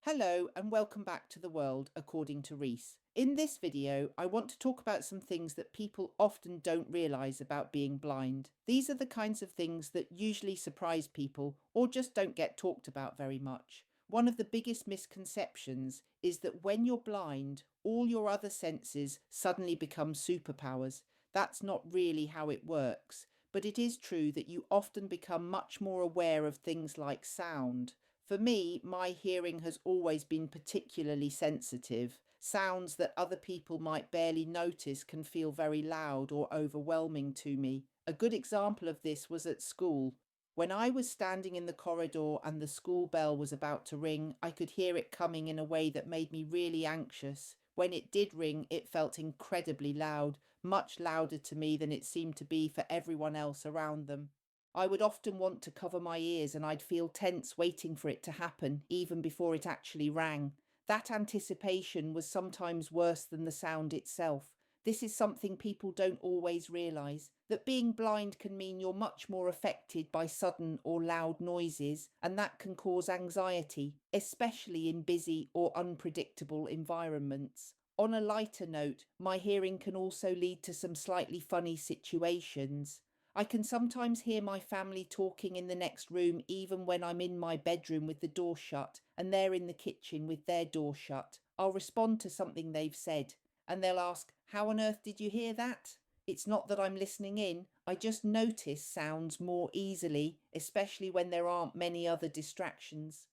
Hello and welcome back to The World According to Reese. In this video, I want to talk about some things that people often don't realise about being blind. These are the kinds of things that usually surprise people or just don't get talked about very much. One of the biggest misconceptions is that when you're blind, all your other senses suddenly become superpowers. That's not really how it works, but it is true that you often become much more aware of things like sound. For me, my hearing has always been particularly sensitive. Sounds that other people might barely notice can feel very loud or overwhelming to me. A good example of this was at school. When I was standing in the corridor and the school bell was about to ring, I could hear it coming in a way that made me really anxious. When it did ring, it felt incredibly loud, much louder to me than it seemed to be for everyone else around them. I would often want to cover my ears and I'd feel tense waiting for it to happen, even before it actually rang. That anticipation was sometimes worse than the sound itself. This is something people don't always realise, that being blind can mean you're much more affected by sudden or loud noises, and that can cause anxiety, especially in busy or unpredictable environments. On a lighter note, my hearing can also lead to some slightly funny situations. I can sometimes hear my family talking in the next room even when I'm in my bedroom with the door shut and they're in the kitchen with their door shut. I'll respond to something they've said and they'll ask, "How on earth did you hear that?" It's not that I'm listening in, I just notice sounds more easily, especially when there aren't many other distractions.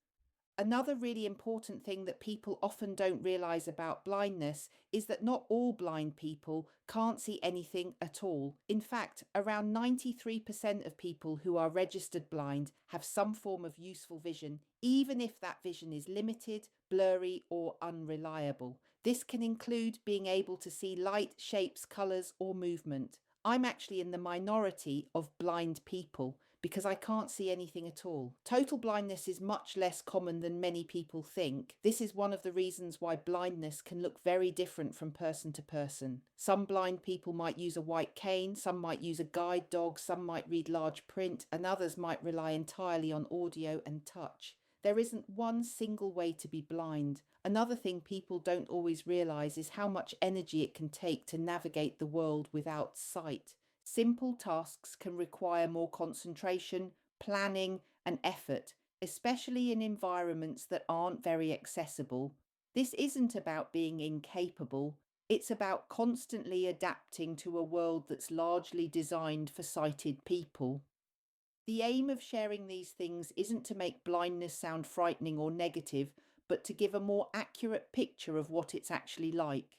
Another really important thing that people often don't realise about blindness is that not all blind people can't see anything at all. In fact, around 93% of people who are registered blind have some form of useful vision, even if that vision is limited, blurry, or unreliable. This can include being able to see light, shapes, colours, or movement. I'm actually in the minority of blind people because I can't see anything at all. Total blindness is much less common than many people think. This is one of the reasons why blindness can look very different from person to person. Some blind people might use a white cane, some might use a guide dog, some might read large print, and others might rely entirely on audio and touch. There isn't one single way to be blind. Another thing people don't always realise is how much energy it can take to navigate the world without sight. Simple tasks can require more concentration, planning, and effort, especially in environments that aren't very accessible. This isn't about being incapable, it's about constantly adapting to a world that's largely designed for sighted people. The aim of sharing these things isn't to make blindness sound frightening or negative, but to give a more accurate picture of what it's actually like.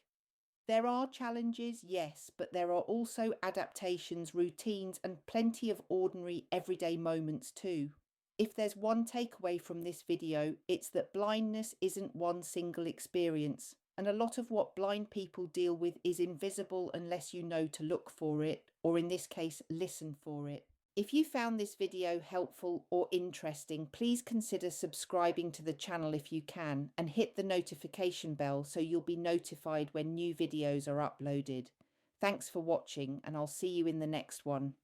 There are challenges, yes, but there are also adaptations, routines, and plenty of ordinary everyday moments too. If there's one takeaway from this video, it's that blindness isn't one single experience, and a lot of what blind people deal with is invisible unless you know to look for it, or in this case, listen for it. If you found this video helpful or interesting, please consider subscribing to the channel if you can and hit the notification bell so you'll be notified when new videos are uploaded. Thanks for watching and I'll see you in the next one.